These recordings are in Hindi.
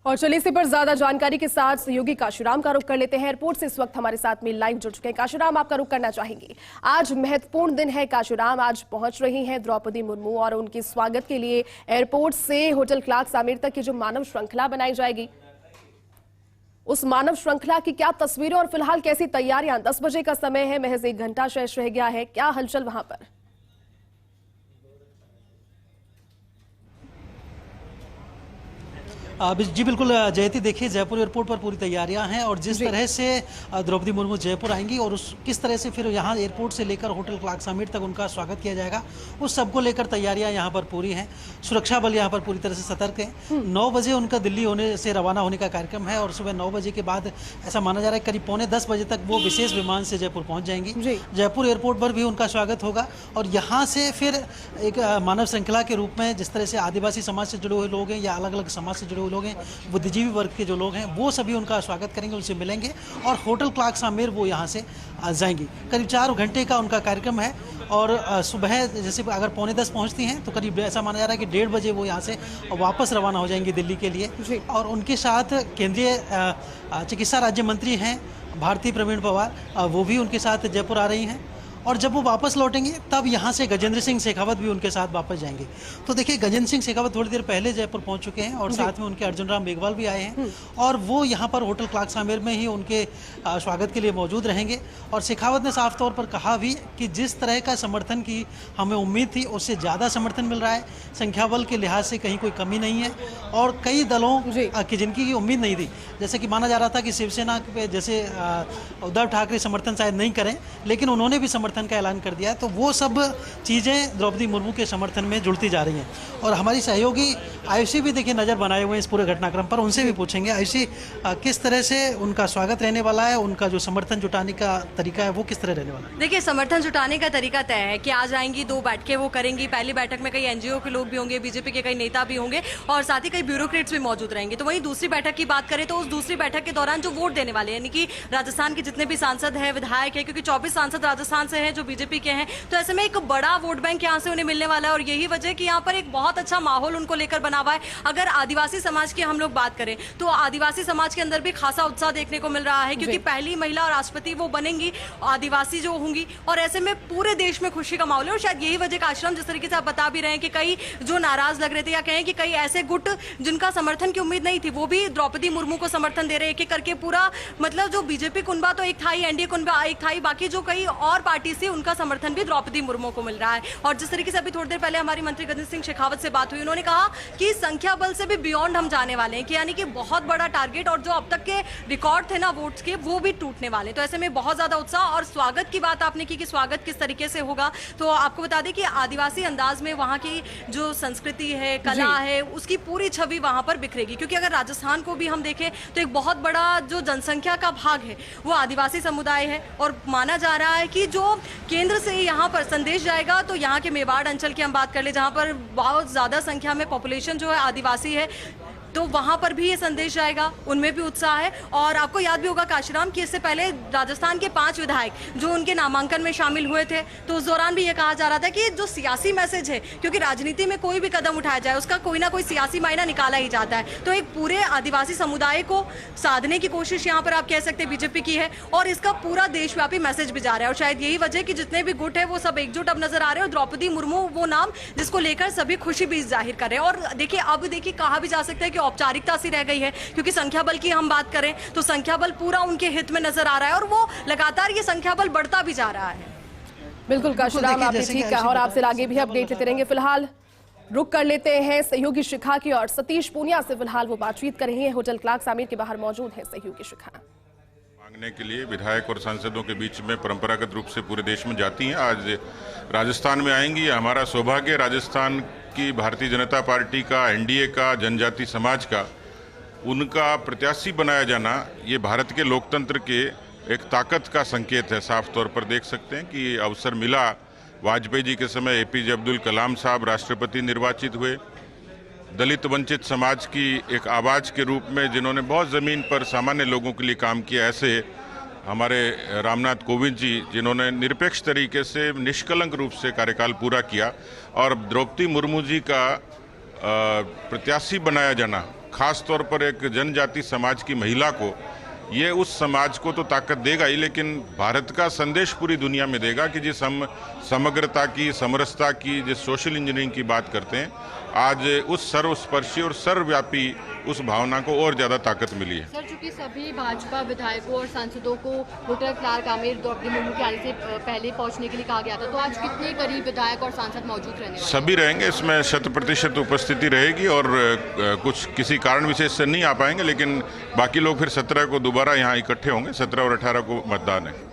और चलिए इसी पर ज्यादा जानकारी के साथ सहयोगी काशीराम का रुख कर लेते हैं। एयरपोर्ट से इस वक्त हमारे साथ में लाइव जुड़ चुके हैं। काशीराम, आपका रुख करना चाहेंगे। आज महत्वपूर्ण दिन है काशीराम, आज पहुंच रही हैं द्रौपदी मुर्मू और उनके स्वागत के लिए एयरपोर्ट से होटल क्लार्क्स आमिर तक की जो मानव श्रृंखला बनाई जाएगी, उस मानव श्रृंखला की क्या तस्वीरें और फिलहाल कैसी तैयारियां? 10 बजे का समय है, महज 1 घंटा शेष रह गया है, क्या हलचल वहां पर? जी बिल्कुल जयती, देखिए जयपुर एयरपोर्ट पर पूरी तैयारियां हैं और जिस तरह से द्रौपदी मुर्मू जयपुर आएंगी और किस तरह से फिर यहां एयरपोर्ट से लेकर होटल क्लार्क्स आमिर तक उनका स्वागत किया जाएगा, उस सबको लेकर तैयारियां यहां पर पूरी हैं। सुरक्षा बल यहां पर पूरी तरह से सतर्क है। 9 बजे उनका दिल्ली होने से रवाना होने का कार्यक्रम है और सुबह 9 बजे के बाद ऐसा माना जा रहा है करीब पौने 10 बजे तक वो विशेष विमान से जयपुर पहुँच जाएंगी। जयपुर एयरपोर्ट पर भी उनका स्वागत होगा और यहाँ से फिर एक मानव श्रृंखला के रूप में जिस तरह से आदिवासी समाज से जुड़े हुए लोग हैं या अलग अलग समाज से जुड़े हुए लोग हैं, बुद्धिजीवी वर्ग के जो लोग हैं, वो सभी उनका स्वागत करेंगे, उनसे मिलेंगे और होटल क्लार्क्स आमिर वो यहाँ से जाएंगी। करीब 4 घंटे का उनका कार्यक्रम है और सुबह जैसे अगर पौने 10 पहुँचती हैं तो करीब ऐसा माना जा रहा है कि 1:30 बजे वो यहाँ से वापस रवाना हो जाएंगी दिल्ली के लिए। और उनके साथ केंद्रीय चिकित्सा राज्य मंत्री हैं भारती प्रवीण पवार, वो भी उनके साथ जयपुर आ रही हैं और जब वो वापस लौटेंगे तब यहाँ से गजेंद्र सिंह शेखावत भी उनके साथ वापस जाएंगे। तो देखिए गजेंद्र सिंह शेखावत थोड़ी देर पहले जयपुर पहुँच चुके हैं और साथ में उनके अर्जुन राम मेघवाल भी आए हैं और वो यहाँ पर होटल क्लार्क्स आमिर में ही उनके स्वागत के लिए मौजूद रहेंगे। और शेखावत ने साफ तौर पर कहा भी कि जिस तरह का समर्थन की हमें उम्मीद थी उससे ज़्यादा समर्थन मिल रहा है, संख्या बल के लिहाज से कहीं कोई कमी नहीं है और कई दलों की जिनकी उम्मीद नहीं थी, जैसे कि माना जा रहा था कि शिवसेना पे जैसे उद्धव ठाकरे समर्थन शायद नहीं करें, लेकिन उन्होंने भी समर्थन का ऐलान कर दिया है। तो वो सब चीज़ें द्रौपदी मुर्मू के समर्थन में जुड़ती जा रही हैं और हमारी सहयोगी आयुषी भी देखिए नज़र बनाए हुए हैं इस पूरे घटनाक्रम पर, उनसे भी पूछेंगे आयुषी किस तरह से उनका स्वागत रहने वाला है, उनका जो समर्थन जुटाने का तरीका है वो किस तरह रहने वाला है? देखिए समर्थन जुटाने का तरीका तय है कि आज आएंगी, 2 बैठकें वो करेंगी। पहली बैठक में कई एनजीओ के लोग भी होंगे, बीजेपी के कई नेता भी होंगे और साथ ही कई ब्यूरोक्रेट्स भी मौजूद रहेंगे। तो वहीं दूसरी बैठक की बात करें तो उस दूसरी बैठक के दौरान जो वोट देने वाले यानी कि राजस्थान के जितने भी सांसद हैं, विधायक है, क्योंकि 24 सांसद राजस्थान से हैं जो बीजेपी के हैं, तो ऐसे में एक बड़ा वोट बैंक यहाँ से उन्हें मिलने वाला है और यही वजह कि यहाँ पर एक बहुत अच्छा माहौल उनको लेकर बना हुआ है। अगर आदिवासी समाज की हम लोग बात करें तो आदिवासी समाज के अंदर भी खासा उत्साह देखने को मिल रहा है क्योंकि पहली महिला राष्ट्रपति वो बनेंगी आदिवासी जो होंगी और ऐसे में पूरे देश में खुशी का माहौल है। और शायद यही वजह का आश्रम जिस तरीके से आप बता भी रहे हैं कि कई जो नाराज लग रहे थे या कहें कि कई ऐसे गुट जिनका समर्थन की उम्मीद नहीं थी वो भी द्रौपदी मुर्मू को समर्थन दे रहे हैं, एक करके पूरा मतलब जो बीजेपी कुनबा तो एक था ही, एनडीए कुनबा एक था ही, बाकी जो कई और पार्टी से उनका समर्थन भी द्रौपदी मुर्मू को मिल रहा है। और जिस तरीके से अभी थोड़ी देर पहले हमारी मंत्री गजेंद्र सिंह शेखावत से बात हुई, उन्होंने कहा कि संख्या बल से भी बियॉन्ड हम जाने वाले हैं, कि यानी कि बहुत बड़ा टारगेट और जो अब तक के रिकॉर्ड थे ना वोट्स के वो भी टूटने वाले। तो ऐसे में बहुत ज्यादा उत्साह। और स्वागत की बात आपने की कि स्वागत किस तरीके से होगा, तो आपको बता दें कि आदिवासी अंदाज में वहाँ की जो संस्कृति है, कला है, उसकी पूरी छवि वहाँ पर बिखरेगी। क्योंकि अगर राजस्थान को भी हम देखें तो एक बहुत बड़ा जो जनसंख्या का भाग है वो आदिवासी समुदाय है और माना जा रहा है कि जो केंद्र से यहाँ पर संदेश जाएगा तो यहाँ के मेवाड़ अंचल की हम बात कर ले जहाँ पर बहुत ज़्यादा संख्या में पॉपुलेशन जो है आदिवासी है, तो वहां पर भी ये संदेश जाएगा, उनमें भी उत्साह है। और आपको याद भी होगा काशीराम कि इससे पहले राजस्थान के 5 विधायक जो उनके नामांकन में शामिल हुए थे तो उस दौरान भी ये कहा जा रहा था कि जो सियासी मैसेज है, क्योंकि राजनीति में कोई भी कदम उठाया जाए उसका कोई ना कोई सियासी मायना निकाला ही जाता है, तो एक पूरे आदिवासी समुदाय को साधने की कोशिश यहाँ पर आप कह सकते हैं बीजेपी की है और इसका पूरा देशव्यापी मैसेज भी जा रहा है। और शायद यही वजह कि जितने भी गुट है वो सब एकजुट अब नजर आ रहे हैं और द्रौपदी मुर्मू वो नाम जिसको लेकर सभी खुशी भी जाहिर कर रहे हैं। और देखिए अब देखिए कहा भी जा सकता है कि औपचारिकता सी रह गई है क्योंकि संख्या बल की हम बात करें तो संख्या बल पूरा उनके हित में नजर आ रहा है और वो लगातार ये संख्या बल बढ़ता भी जा रहा है। बिल्कुल काशीराम, आपने ठीक कहा और आपसे आगे भी अपडेट लेते रहेंगे। फिलहाल रुक कर लेते हैं सहयोगी शिखा की और सतीश पूनिया से फिलहाल वो बातचीत कर रही है। होटल क्लार्क्स आमिर के बाहर मौजूद है सहयोगी शिखा। मांगने के लिए विधायक और सांसदों के बीच में परंपरागत रूप से पूरे देश में जाती हैं, आज राजस्थान में आएंगी। हमारा सौभाग्य राजस्थान की भारतीय जनता पार्टी का, एनडीए का, जनजाति समाज का, उनका प्रत्याशी बनाया जाना ये भारत के लोकतंत्र के एक ताकत का संकेत है। साफ तौर पर देख सकते हैं कि अवसर मिला, वाजपेयी जी के समय एपीजे अब्दुल कलाम साहब राष्ट्रपति निर्वाचित हुए, दलित वंचित समाज की एक आवाज़ के रूप में जिन्होंने बहुत ज़मीन पर सामान्य लोगों के लिए काम किया, ऐसे हमारे रामनाथ कोविंद जी जिन्होंने निरपेक्ष तरीके से निष्कलंक रूप से कार्यकाल पूरा किया, और द्रौपदी मुर्मू जी का प्रत्याशी बनाया जाना खास तौर पर एक जनजाति समाज की महिला को, ये उस समाज को तो ताकत देगा ही, लेकिन भारत का संदेश पूरी दुनिया में देगा कि जिस हम समग्रता की, समरसता की, जिस सोशल इंजीनियरिंग की बात करते हैं, आज उस सर्वस्पर्शी और सर्वव्यापी उस भावना को और ज़्यादा ताकत मिली है। सर, चूंकि सभी भाजपा विधायकों और सांसदों को होटल क्लार्क आमिर द्रौपदी मुर्मू के आने से पहले पहुंचने के लिए कहा गया था, तो आज कितने करीब विधायक और सांसद मौजूद रहने वाले हैं? सभी रहेंगे, इसमें 100% उपस्थिति रहेगी और कुछ किसी कारण विशेष से नहीं आ पाएंगे, लेकिन बाकी लोग फिर 17 को दोबारा यहाँ इकट्ठे होंगे। 17 और 18 को मतदान है।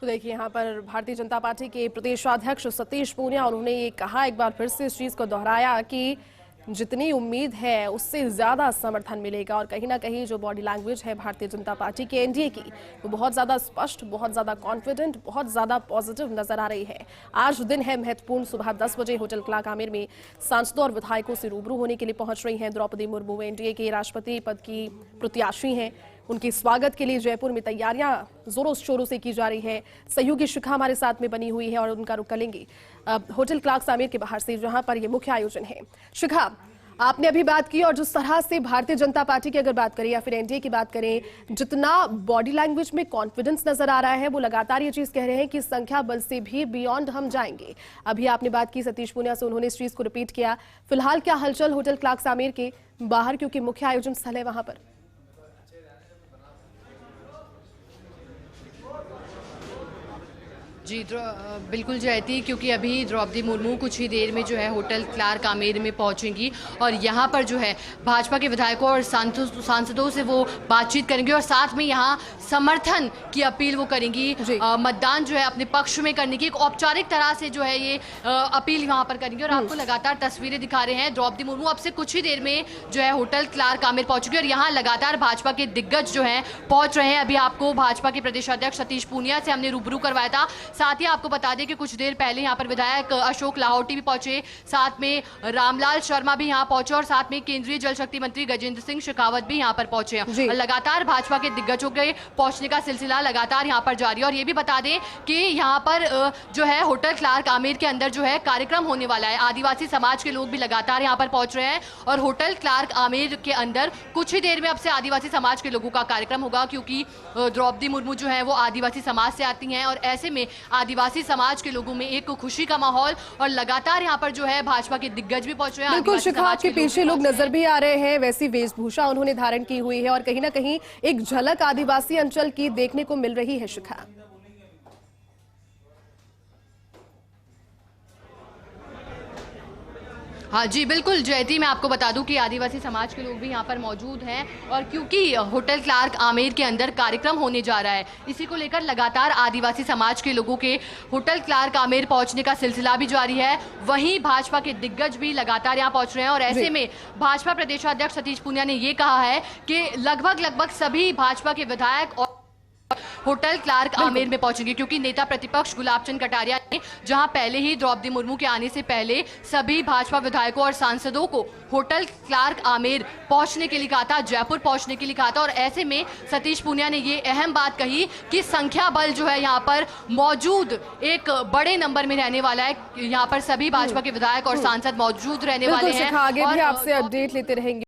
तो देखिए यहाँ पर भारतीय जनता पार्टी के प्रदेशाध्यक्ष सतीश पूनिया, उन्होंने ये कहा, एक बार फिर से इस चीज को दोहराया कि जितनी उम्मीद है उससे ज्यादा समर्थन मिलेगा और कहीं ना कहीं जो बॉडी लैंग्वेज है भारतीय जनता पार्टी के एनडीए की, वो बहुत ज्यादा स्पष्ट, बहुत ज्यादा कॉन्फिडेंट, बहुत ज्यादा पॉजिटिव नजर आ रही है। आज दिन है महत्वपूर्ण। सुबह 10 बजे होटल क्लार्क आमिर में सांसदों और विधायकों से रूबरू होने के लिए पहुंच रही हैं द्रौपदी मुर्मू। एनडीए के राष्ट्रपति पद की प्रत्याशी हैं। उनके स्वागत के लिए जयपुर में तैयारियां जोरों शोरों से की जा रही है। सहयोगी शिखा हमारे साथ में बनी हुई है और उनका रुख करेंगे होटल क्लार्क आमिर के बाहर से, जहां पर यह मुख्य आयोजन है। शिखा, आपने अभी बात की और जिस तरह से भारतीय जनता पार्टी की अगर बात करें या फिर एनडीए की बात करें, जितना बॉडी लैंग्वेज में कॉन्फिडेंस नजर आ रहा है, वो लगातार ये चीज कह रहे हैं कि संख्या बल से भी बियॉन्ड हम जाएंगे। अभी आपने बात की सतीश पूनिया से, उन्होंने इस चीज को रिपीट किया। फिलहाल क्या हलचल होटल क्लार्क आमिर के बाहर, क्योंकि मुख्य आयोजन स्थल है वहां पर? जी बिल्कुल जयती, क्योंकि अभी द्रौपदी मुर्मू कुछ ही देर में जो है होटल क्लार्क आमिर में पहुंचेंगी और यहाँ पर जो है भाजपा के विधायकों और सांसदों से वो बातचीत करेंगे और साथ में यहाँ समर्थन की अपील वो करेंगी। मतदान जो है अपने पक्ष में करने की एक औपचारिक तरह से जो है ये अपील वहाँ पर करेंगे। और आपको लगातार तस्वीरें दिखा रहे हैं, द्रौपदी मुर्मू अब से कुछ ही देर में जो है होटल क्लार्क आमिर पहुंचेंगे और यहाँ लगातार भाजपा के दिग्गज जो है पहुंच रहे हैं। अभी आपको भाजपा के प्रदेशाध्यक्ष सतीश पूनिया से हमने रूबरू करवाया था। साथ ही आपको बता दें कि कुछ देर पहले यहाँ पर विधायक अशोक लाहौटी भी पहुंचे, साथ में रामलाल शर्मा भी यहाँ पहुंचे और साथ में केंद्रीय जल शक्ति मंत्री गजेंद्र सिंह शेखावत भी यहाँ पर पहुंचे हैं। लगातार भाजपा के दिग्गजों के पहुंचने का सिलसिला लगातार यहाँ पर जारी है। और ये भी बता दें कि यहाँ पर जो है होटल क्लार्क आमिर के अंदर जो है कार्यक्रम होने वाला है। आदिवासी समाज के लोग भी लगातार यहाँ पर पहुंच रहे हैं और होटल क्लार्क आमिर के अंदर कुछ ही देर में अब से आदिवासी समाज के लोगों का कार्यक्रम होगा, क्योंकि द्रौपदी मुर्मू जो है वो आदिवासी समाज से आती हैं और ऐसे में आदिवासी समाज के लोगों में एक खुशी का माहौल और लगातार यहाँ पर जो है भाजपा के दिग्गज भी पहुंच रहे हैं। बिल्कुल शिखा, आपके पीछे लोग नजर भी आ रहे हैं, वैसी वेशभूषा उन्होंने धारण की हुई है और कहीं ना कहीं एक झलक आदिवासी अंचल की देखने को मिल रही है। शिखा, हाँ जी बिल्कुल जयती, मैं आपको बता दूं कि आदिवासी समाज के लोग भी यहाँ पर मौजूद हैं और क्योंकि होटल क्लार्क आमिर के अंदर कार्यक्रम होने जा रहा है, इसी को लेकर लगातार आदिवासी समाज के लोगों के होटल क्लार्क आमिर पहुंचने का सिलसिला भी जारी है। वहीं भाजपा के दिग्गज भी लगातार यहाँ पहुंच रहे हैं और ऐसे में भाजपा प्रदेशाध्यक्ष सतीश पूनिया ने ये कहा है कि लगभग सभी भाजपा के विधायक और होटल क्लार्क आमिर में पहुंचेंगे, क्योंकि नेता प्रतिपक्ष गुलाब चंद कटारिया ने जहां पहले ही द्रौपदी मुर्मू के आने से पहले सभी भाजपा विधायकों और सांसदों को होटल क्लार्क आमिर पहुंचने के लिए कहा था, जयपुर पहुंचने के लिए कहा था। और ऐसे में सतीश पूनिया ने ये अहम बात कही कि संख्या बल जो है यहाँ पर मौजूद एक बड़े नंबर में रहने वाला है। यहाँ पर सभी भाजपा के विधायक और सांसद मौजूद रहने वाले हैं। आगे भी आपसे अपडेट लेते रहेंगे।